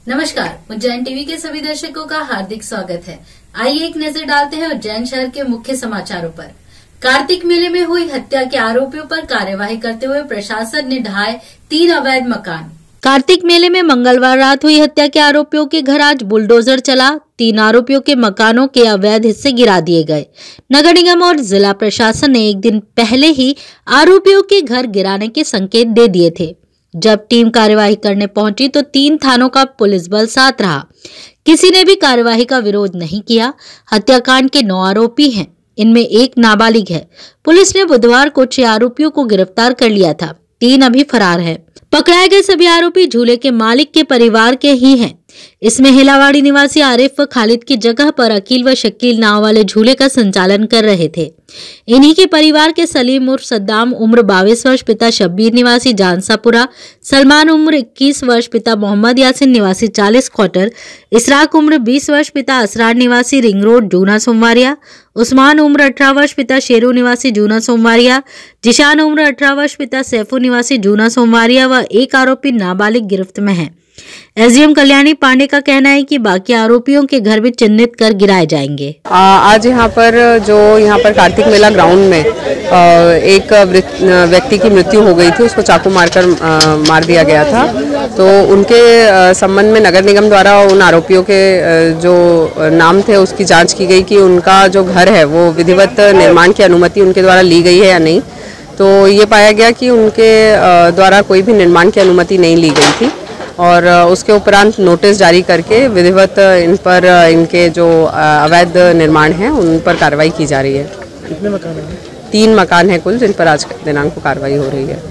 नमस्कार, उज्जैन टीवी के सभी दर्शकों का हार्दिक स्वागत है। आइए एक नजर डालते हैं उज्जैन शहर के मुख्य समाचारों पर। कार्तिक मेले में हुई हत्या के आरोपियों पर कार्यवाही करते हुए प्रशासन ने ढाए 3 अवैध मकान। कार्तिक मेले में मंगलवार रात हुई हत्या के आरोपियों के घर आज बुलडोजर चला। 3 आरोपियों के मकानों के अवैध हिस्से गिरा दिए गए। नगर निगम और जिला प्रशासन ने एक दिन पहले ही आरोपियों के घर गिराने के संकेत दे दिए थे। जब टीम कार्यवाही करने पहुंची तो 3 थानों का पुलिस बल साथ रहा। किसी ने भी कार्यवाही का विरोध नहीं किया। हत्याकांड के 9 आरोपी हैं, इनमें 1 नाबालिग है। पुलिस ने बुधवार को 6 आरोपियों को गिरफ्तार कर लिया था। 3 अभी फरार हैं। पकड़ाए गए सभी आरोपी झूले के मालिक के परिवार के ही हैं। इसमें हेलावाड़ी निवासी आरिफ व खालिद की जगह पर अकील व शकील नाव वाले झूले का संचालन कर रहे थे। इन्हीं के परिवार के सलीम उर्फ सद्दाम उम्र 22 वर्ष पिता शब्बीर निवासी जानसापुरा, सलमान उम्र 21 वर्ष पिता मोहम्मद यासिन निवासी 40 क्वार्टर, इसराक उम्र 20 वर्ष पिता असरार निवासी रिंग रोड जूना सोमवारिया, उस्मान उम्र 18 वर्ष पिता शेरू निवासी जूना सोमवारिया, जिशान उम्र 18 वर्ष पिता सैफू निवासी जूना सोमवारिया व 1 आरोपी नाबालिग गिरफ्त में है। एसडीएम कल्याणी पांडे का कहना है कि बाकी आरोपियों के घर भी चिन्हित कर गिराए जाएंगे। आज यहाँ पर कार्तिक मेला ग्राउंड में एक व्यक्ति की मृत्यु हो गई थी। उसको चाकू मारकर मार दिया गया था। तो उनके संबंध में नगर निगम द्वारा उन आरोपियों के जो नाम थे उसकी जांच की गई कि उनका जो घर है वो विधिवत निर्माण की अनुमति उनके द्वारा ली गई है या नहीं। तो ये पाया गया कि उनके द्वारा कोई भी निर्माण की अनुमति नहीं ली गई थी और उसके उपरांत नोटिस जारी करके विधिवत इन पर इनके जो अवैध निर्माण हैं उन पर कार्रवाई की जा रही है। कितने मकान हैं? 3 मकान हैं कुल, जिन पर आज दिनांक को कार्रवाई हो रही है।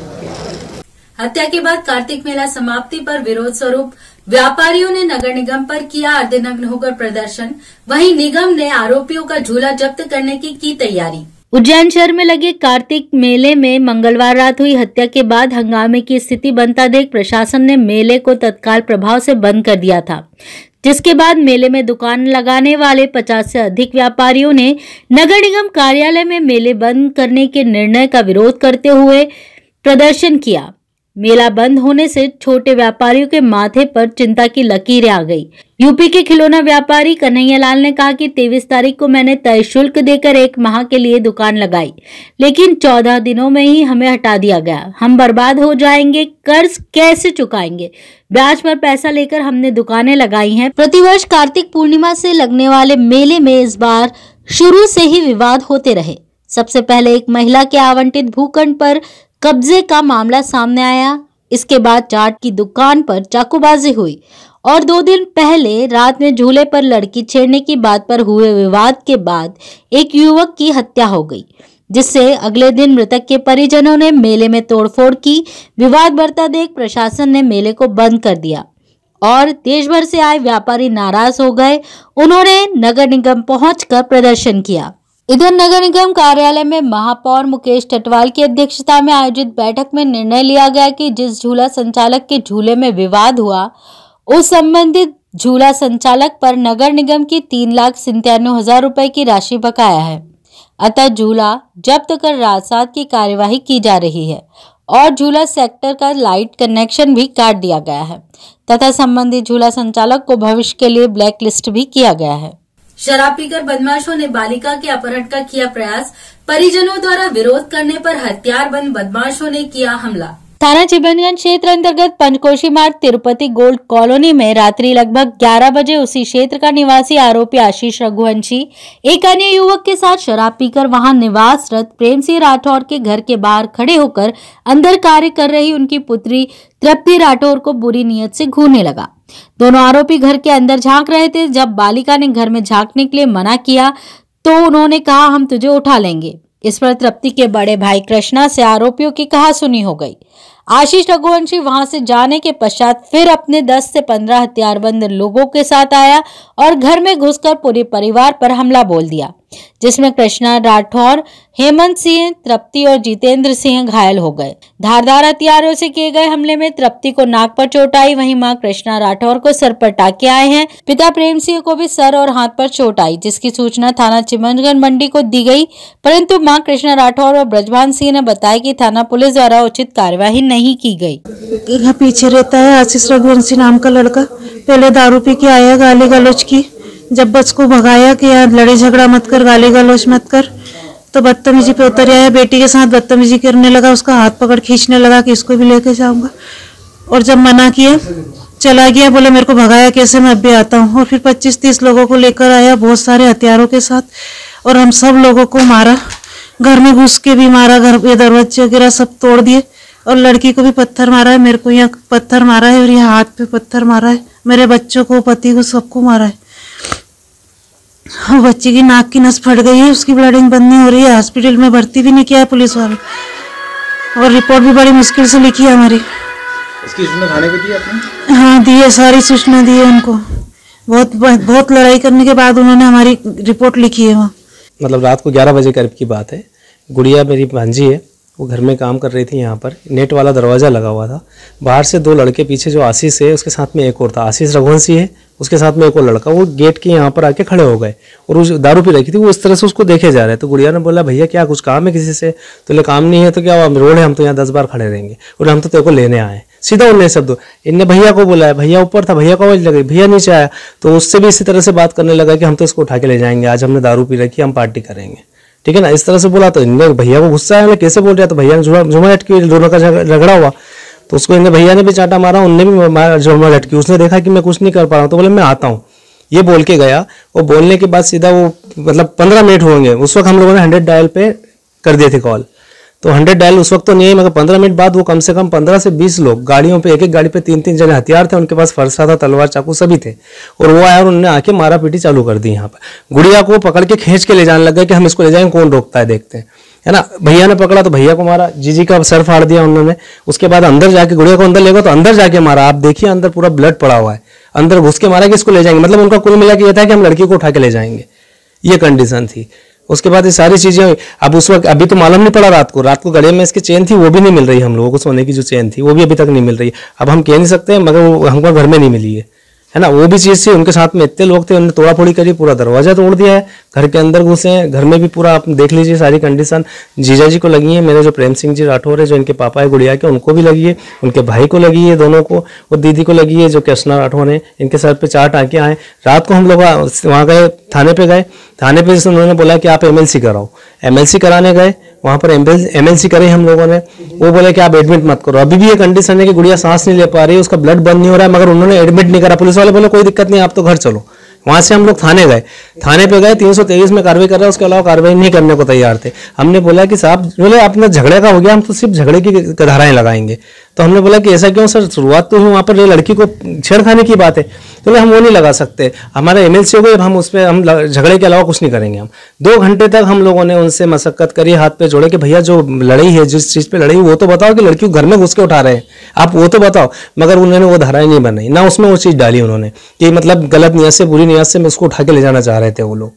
हत्या के बाद कार्तिक मेला समाप्ति पर विरोध स्वरूप व्यापारियों ने नगर निगम पर किया अर्धनग्न होकर प्रदर्शन। वहीं निगम ने आरोपियों का झूला जब्त करने की तैयारी। उज्जैन शहर में लगे कार्तिक मेले में मंगलवार रात हुई हत्या के बाद हंगामे की स्थिति बनता देख प्रशासन ने मेले को तत्काल प्रभाव से बंद कर दिया था, जिसके बाद मेले में दुकान लगाने वाले 50 से अधिक व्यापारियों ने नगर निगम कार्यालय में मेले बंद करने के निर्णय का विरोध करते हुए प्रदर्शन किया। मेला बंद होने से छोटे व्यापारियों के माथे पर चिंता की लकीरें आ गई। यूपी के खिलौना व्यापारी कन्हैया लाल ने कहा कि 23 तारीख को मैंने तय शुल्क देकर 1 माह के लिए दुकान लगाई, लेकिन 14 दिनों में ही हमें हटा दिया गया। हम बर्बाद हो जाएंगे, कर्ज कैसे चुकाएंगे? ब्याज पर पैसा लेकर हमने दुकानें लगाई हैं। प्रतिवर्ष कार्तिक पूर्णिमा से लगने वाले मेले में इस बार शुरू से ही विवाद होते रहे। सबसे पहले एक महिला के आवंटित भूखंड पर कब्जे का मामला सामने आया। इसके बाद चाट की दुकान पर चाकूबाजी हुई और 2 दिन पहले रात में झूले पर लड़की छेड़ने की बात पर हुए विवाद के बाद एक युवक की हत्या हो गई, जिससे अगले दिन मृतक के परिजनों ने मेले में तोड़फोड़ की। विवाद बढ़ता देख प्रशासन ने मेले को बंद कर दिया और देश भर से आए व्यापारी नाराज हो गए। उन्होंने नगर निगम पहुंचकर प्रदर्शन किया। इधर नगर निगम कार्यालय में महापौर मुकेश टटवाल की अध्यक्षता में आयोजित बैठक में निर्णय लिया गया कि जिस झूला संचालक के झूले में विवाद हुआ उस संबंधित झूला संचालक पर नगर निगम की 3,97,000 रुपए की राशि बकाया है। अतः झूला जब्त कर राजसात की कार्यवाही की जा रही है और झूला सेक्टर का लाइट कनेक्शन भी काट दिया गया है तथा संबंधित झूला संचालक को भविष्य के लिए ब्लैक लिस्ट भी किया गया है। शराब पीकर बदमाशों ने बालिका के अपहरण का किया प्रयास। परिजनों द्वारा विरोध करने पर हथियारबंद बदमाशों ने किया हमला। थाना चिबनगंज क्षेत्र अंतर्गत पंचकोशी मार्ग तिरुपति गोल्ड कॉलोनी में रात्रि लगभग 11 बजे उसी क्षेत्र का निवासी आरोपी आशीष रघुवंशी एक अन्य युवक के साथ शराब पीकर वहां निवासरत प्रेम सिंह राठौर के घर के बाहर खड़े होकर अंदर कार्य कर रही उनकी पुत्री तृप्ति राठौर को बुरी नीयत से घूरने लगा। दोनों आरोपी घर के अंदर झांक रहे थे। जब बालिका ने घर में झांकने के लिए मना किया तो उन्होंने कहा, हम तुझे उठा लेंगे। इस पर तृप्ति के बड़े भाई कृष्णा से आरोपियों की कहासुनी हो गई। आशीष रघुवंशी वहां से जाने के पश्चात फिर अपने 10 से 15 हथियारबंद लोगों के साथ आया और घर में घुसकर पूरे परिवार पर हमला बोल दिया। जिसमें कृष्णा राठौर, हेमंत सिंह, तृप्ति और जितेंद्र सिंह घायल हो गए। धारदार हथियारों से किए गए हमले में तृप्ति को नाक पर चोट आई, वहीं मां कृष्णा राठौर को सर पर टाके आए हैं। पिता प्रेम सिंह को भी सर और हाथ पर चोट आई, जिसकी सूचना थाना चिमनगढ़ मंडी को दी गई, परंतु मां कृष्णा राठौर और ब्रजभान सिंह ने बताया कि थाना पुलिस द्वारा उचित कार्यवाही नहीं की गई। यहाँ पीछे रहता है आशीष रघुवंशी नाम का लड़का, पहले दारू पी के आया, गाली गलौज की। जब बस को भगाया कि यार लड़ाई झगड़ा मत कर, गाली गलौज मत कर, तो बदतमीजी पे उतर आया। बेटी के साथ बदतमीजी करने लगा, उसका हाथ पकड़ खींचने लगा कि इसको भी लेके जाऊंगा। और जब मना किया चला गया, बोले मेरे को भगाया कैसे, मैं अब भी आता हूँ। और फिर 25-30 लोगों को लेकर आया, बहुत सारे हथियारों के साथ, और हम सब लोगों को मारा, घर में घुस के भी मारा, घर के दरवाजे वगैरह सब तोड़ दिए। और लड़की को भी पत्थर मारा है, मेरे को यहाँ पत्थर मारा है और यहाँ हाथ पे पत्थर मारा है, मेरे बच्चों को, पति को, सबको मारा है। बच्ची की नाक की नस फट गई है, उसकी ब्लीडिंग बंद नहीं हो रही है, हॉस्पिटल में भर्ती भी नहीं किया है पुलिस वाले, और रिपोर्ट भी बड़ी मुश्किल से लिखी है हमारी। इसकी सूचना थाने को दी आपने? हाँ दी है, सारी सूचना दी है उनको। बहुत लड़ाई करने के बाद उन्होंने हमारी रिपोर्ट लिखी है वहाँ। मतलब रात को 11 बजे करीब की बात है। गुड़िया मेरी भांजी है, वो घर में काम कर रही थी। यहाँ पर नेट वाला दरवाज़ा लगा हुआ था, बाहर से 2 लड़के, पीछे जो आशीष है उसके साथ में एक और था, आशीष रघुवंशी है, उसके साथ में एक और लड़का, वो गेट के यहाँ पर आके खड़े हो गए और उस दारू पी रखी थी, वो इस तरह से उसको देखे जा रहे। तो गुड़िया ने बोला भैया क्या कुछ काम है किसी से? तो ले काम नहीं है तो क्या रोड है, हम तो यहाँ 10 बार खड़े रहेंगे और हम तो तेरे को लेने आए। सीधा उन्हें शब्द, इनने भैया को बोला है, भैया ऊपर था, भैया को आवाज लगी, भैया नीचे आया, तो उससे भी इसी तरह से बात करने लगा कि हम तो इसको उठा के ले जाएंगे, आज हमने दारू पी रखी, हम पार्टी करेंगे, ठीक है ना, इस तरह से बोला। तो इनने भैया को गुस्सा आया, कैसे बोल रहा, तो भैया ने जुमा लटकी, दोनों का झगड़ा हुआ, तो उसको इनने भैया ने भी चाटा मारा, उनने भी जुमा लटकी। उसने देखा कि मैं कुछ नहीं कर पा रहा हूँ, तो बोले मैं आता हूँ, ये बोल के गया। और बोलने के बाद सीधा वो मतलब 15 मिनट होंगे, उस वक्त हम लोगों ने 100 डायल पे कर दिए थे कॉल, तो 100 डायल उस वक्त तो नहीं है, मगर 15 मिनट बाद वो कम से कम 15 से 20 लोग गाड़ियों पे, एक गाड़ी पे 3-3 जने हथियार थे, उनके पास फरसा था, तलवार, चाकू सभी थे, और वो आया और उन्होंने आके मारा पीटी चालू कर दी। यहाँ पर गुड़िया को पकड़ के खींच के ले जाने लग गए कि हम इसको ले जाएंगे, कौन रोकता है देखते हैं, है ना। भैया ने पकड़ा तो भैया को मारा, जीजी का सर फाड़ दिया उन्होंने। उसके बाद अंदर जाके गुड़िया को अंदर ले गए तो अंदर जाके मारा, आप देखिए अंदर पूरा ब्लड पड़ा हुआ है, अंदर घुस के मारा कि इसको ले जाएंगे, मतलब उनका कुल मिला के ये था कि हम लड़की को उठा के ले जाएंगे, ये कंडीशन थी। उसके बाद ये सारी चीजें, अब उस वक्त अभी तो मालूम नहीं पड़ा, रात को गले में इसकी चेन थी, वो भी नहीं मिल रही हम लोगों को, सोने की जो चेन थी वो भी अभी तक नहीं मिल रही। अब हम कह नहीं सकते, मगर वो हमको घर में नहीं मिली है ना, वो भी चीज थी। उनके साथ में इतने लोग थे, उन्होंने तोड़ा फोड़ी करी, पूरा दरवाजा तोड़ दिया है, घर के अंदर घुसे हैं, घर में भी पूरा आप देख लीजिए सारी कंडीशन। जीजा जी को लगी है, मेरे जो प्रेम सिंह जी राठौर है, जो इनके पापा है गुड़िया के, उनको भी लगी है, उनके भाई को लगी है, दोनों को, और दीदी को लगी है जो कृष्णा राठौर है, इनके सर पे 4 टाँके आए। रात को हम लोग वहाँ गए, थाने पे गए, थाने पे उन्होंने बोला कि आप MLC कराओ, MLC कराने गए, वहाँ पर MLC करे हम लोगों ने, वो बोले कि आप एडमिट मत करो। अभी भी ये कंडीशन है कि गुड़िया सांस नहीं ले पा रही है, उसका ब्लड बंद नहीं हो रहा है, मगर उन्होंने एडमिट नहीं करा। पुलिस वाले बोले कोई दिक्कत नहीं, आप तो घर चलो। वहां से हम लोग थाने गए, थाने पे गए, 323 में कार्रवाई कर रहे हैं, उसके अलावा कार्रवाई नहीं करने को तैयार थे। हमने बोला कि साहब, बोले अपना झगड़े का हो गया, हम तो सिर्फ झगड़े की धाराएं लगाएंगे। तो हमने बोला कि ऐसा क्यों सर, शुरुआत तो वहाँ पर लड़की को छेड़खानी की बात है, तो हम वो नहीं लगा सकते, हमारा MLC हो गए, हम उसमें हम झगड़े के अलावा कुछ नहीं करेंगे। हम 2 घंटे तक हम लोगों ने उनसे मशक्कत करी, हाथ पे जोड़े कि भैया जो लड़ाई है, जिस चीज़ पे लड़ाई वो तो बताओ, कि लड़की को घर में घुस के उठा रहे हैं आप, वो तो बताओ। मगर उन्होंने वो धाराएं नहीं बनाई, ना उसमें वो चीज़ डाली उन्होंने कि मतलब गलत नियत से, बुरी नियत से मैं उसको उठा के ले जाना चाह रहे थे वो लोग।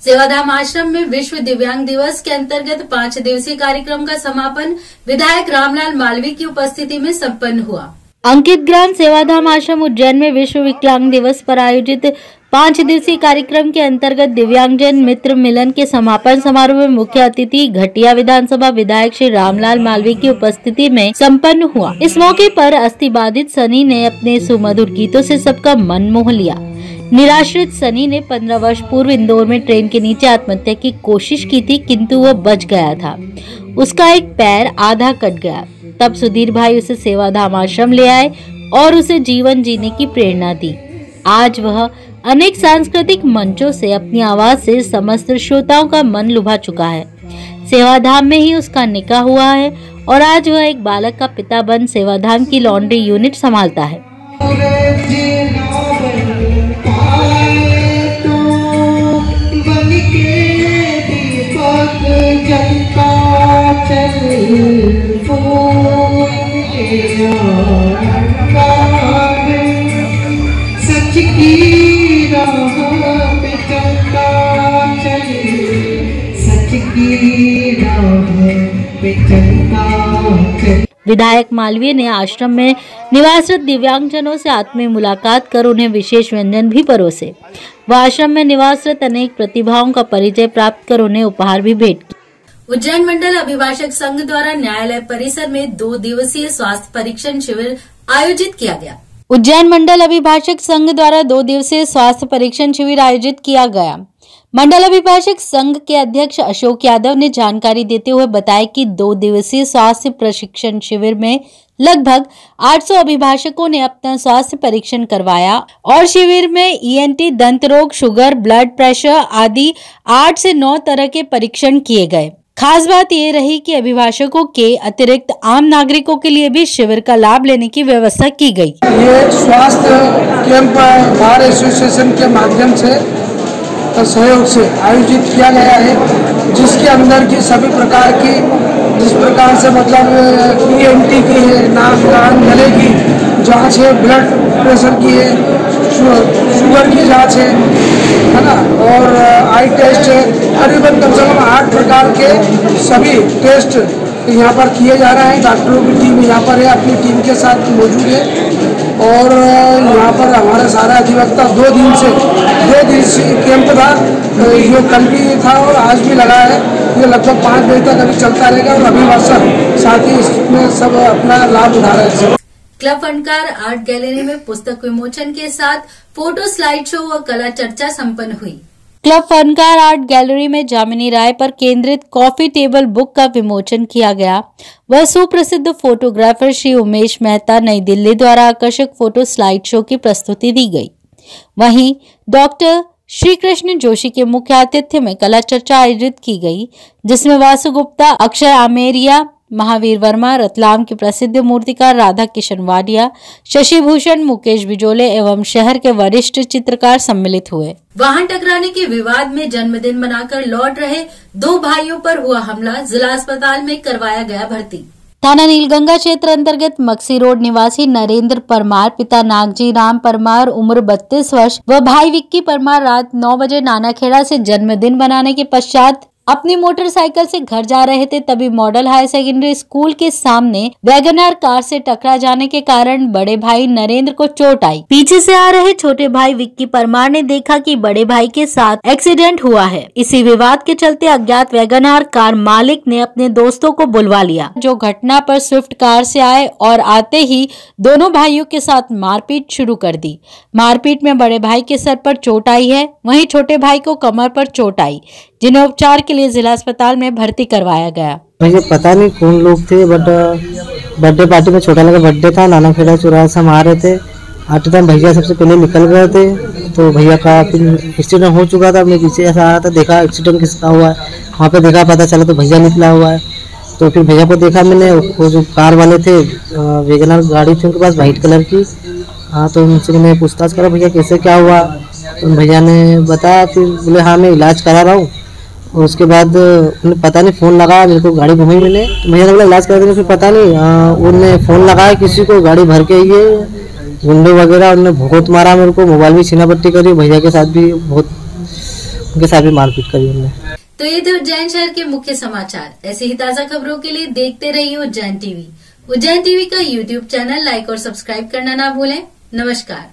सेवाधाम आश्रम में विश्व दिव्यांग दिवस के अंतर्गत 5 दिवसीय कार्यक्रम का समापन विधायक रामलाल मालवीय की उपस्थिति में संपन्न हुआ। अंकित ग्राम सेवाधाम आश्रम उज्जैन में विश्व विकलांग दिवस पर आयोजित 5 दिवसीय कार्यक्रम के अंतर्गत दिव्यांगजन मित्र मिलन के समापन समारोह में मुख्य अतिथि घटिया विधानसभा विधायक श्री रामलाल मालवीय की उपस्थिति में संपन्न हुआ। इस मौके पर अस्थिबाधित सनी ने अपने सुमधुर गीतों से सबका मन मोह लिया। निराश्रित सनी ने 15 वर्ष पूर्व इंदौर में ट्रेन के नीचे आत्महत्या की कोशिश की थी, किंतु वह बच गया था। उसका एक पैर आधा कट गया। तब सुधीर भाई उसे सेवाधाम आश्रम ले आए और उसे जीवन जीने की प्रेरणा दी। आज वह अनेक सांस्कृतिक मंचों से अपनी आवाज से समस्त श्रोताओं का मन लुभा चुका है। सेवाधाम में ही उसका निकाह हुआ है और आज वह एक बालक का पिता बन सेवाधाम की लॉन्ड्री यूनिट संभालता है। सच की राह पे चलता चल विधायक मालवीय ने आश्रम में निवासरत दिव्यांगजनों से आत्मीय मुलाकात कर उन्हें विशेष व्यंजन भी परोसे। वह आश्रम में निवासरत अनेक प्रतिभाओं का परिचय प्राप्त कर उन्हें उपहार भी भेंट किया। उज्जैन मंडल अभिभाषक संघ द्वारा न्यायालय परिसर में 2 दिवसीय स्वास्थ्य परीक्षण शिविर आयोजित किया गया। उज्जैन मंडल अभिभाषक संघ द्वारा 2 दिवसीय स्वास्थ्य परीक्षण शिविर आयोजित किया गया। मंडल अभिभाषक संघ के अध्यक्ष अशोक यादव ने जानकारी देते हुए बताया कि 2 दिवसीय स्वास्थ्य प्रशिक्षण शिविर में लगभग 800 अभिभाषकों ने अपना स्वास्थ्य परीक्षण करवाया और शिविर में ईएनटी, दंत रोग, शुगर, ब्लड प्रेशर आदि 8 से 9 तरह के परीक्षण किए गए। खास बात ये रही कि अभिभाषकों के अतिरिक्त आम नागरिकों के लिए भी शिविर का लाभ लेने की व्यवस्था की गई। ये स्वास्थ्य कैंप बार एसोसिएशन के माध्यम से सहयोग से आयोजित किया गया है, जिसके अंदर की सभी प्रकार की, जिस प्रकार से मतलब ईएनटी की है, नाक कान गले की जांच है, ब्लड प्रेशर की है, शुगर की जांच है ना, और आई टेस्ट है। करीबन कम से कम 8 प्रकार के सभी टेस्ट यहाँ पर किए जा रहे हैं। डॉक्टरों की टीम यहाँ पर है, अपनी टीम के साथ मौजूद है और यहाँ पर हमारा सारा अधिवक्ता 2 दिन से कैंप था, जो कल भी था और आज भी लगा है। ये लगभग 5 बजे तक अभी चलता रहेगा और अभिभाषक साथ ही इसमें सब अपना लाभ उठा रहे हैं। क्लब फनकार आर्ट गैलरी में पुस्तक विमोचन के साथ फोटो स्लाइड शो व कला चर्चा संपन्न हुई। क्लब फनकार आर्ट गैलरी में जामिनी राय पर केंद्रित कॉफी टेबल बुक का विमोचन किया गया। वह सुप्रसिद्ध फोटोग्राफर श्री उमेश मेहता नई दिल्ली द्वारा आकर्षक फोटो स्लाइड शो की प्रस्तुति दी गई। वहीं डॉक्टर श्री कृष्ण जोशी के मुख्य आतिथ्य में कला चर्चा आयोजित की गई, जिसमें वासु गुप्ता, अक्षय आमेरिया, महावीर वर्मा, रतलाम के प्रसिद्ध मूर्तिकार राधा किशन वाडिया, शशि भूषण, मुकेश बिजोले एवं शहर के वरिष्ठ चित्रकार सम्मिलित हुए। वाहन टकराने के विवाद में जन्मदिन मनाकर लौट रहे 2 भाइयों पर हुआ हमला, जिला अस्पताल में करवाया गया भर्ती। थाना नीलगंगा क्षेत्र अंतर्गत मक्सी रोड निवासी नरेंद्र परमार, पिता नागजी राम परमार, उम्र 32 वर्ष व भाई विक्की परमार रात 9 बजे नानाखेड़ा से जन्मदिन मनाने के पश्चात अपनी मोटरसाइकिल से घर जा रहे थे। तभी मॉडल हायर सेकेंडरी स्कूल के सामने वैगनआर कार से टकरा जाने के कारण बड़े भाई नरेंद्र को चोट आई। पीछे से आ रहे छोटे भाई विक्की परमार ने देखा कि बड़े भाई के साथ एक्सीडेंट हुआ है। इसी विवाद के चलते अज्ञात वैगनआर कार मालिक ने अपने दोस्तों को बुलवा लिया, जो घटना पर स्विफ्ट कार से आए और आते ही दोनों भाइयों के साथ मारपीट शुरू कर दी। मारपीट में बड़े भाई के सर पर चोट आई है, वहीं छोटे भाई को कमर पर चोट आई, जिन्हें उपचार के लिए जिला अस्पताल में भर्ती करवाया गया। मुझे पता नहीं कौन लोग थे, बट बर्थडे पार्टी में छोटा लगा बर्थडे था, नानाखेड़ा चौराहे से हम आ रहे थे। आते टाइम भैया सबसे पहले निकल गए थे, तो भैया का एक्सीडेंट हो चुका था। मैं पीछे ऐसा आ रहा था, देखा एक्सीडेंट किसका हुआ है, वहाँ पे देखा, पता चला तो भैया निकला हुआ है। तो फिर भैया को देखा मैंने, वो जो कार वाले थे, वैगनआर गाड़ी थी उनके पास व्हाइट कलर की। हाँ, तो उनसे मैंने पूछताछ करा भैया कैसे क्या हुआ, तो भैया ने बताया। फिर बोले हाँ मैं इलाज करा रहा हूँ। और उसके बाद उन्हें पता नहीं फ़ोन लगाया मेरे को, गाड़ी घुमाई मैंने, तो भैया ने बोला इलाज करा देने, फिर पता नहीं उन्होंने फ़ोन लगाया किसी को, गाड़ी भर के ये गुंडे वगैरह, उन्होंने बहुत मारा मेरे को, मोबाइल भी छीना पट्टी करी, भैया के साथ भी बहुत, उनके साथ भी मारपीट करी उन्होंने। तो ये थे उज्जैन शहर के मुख्य समाचार। ऐसे ही ताज़ा खबरों के लिए देखते रहिए उज्जैन टीवी। उज्जैन टीवी का यूट्यूब चैनल लाइक और सब्सक्राइब करना ना भूलें। नमस्कार।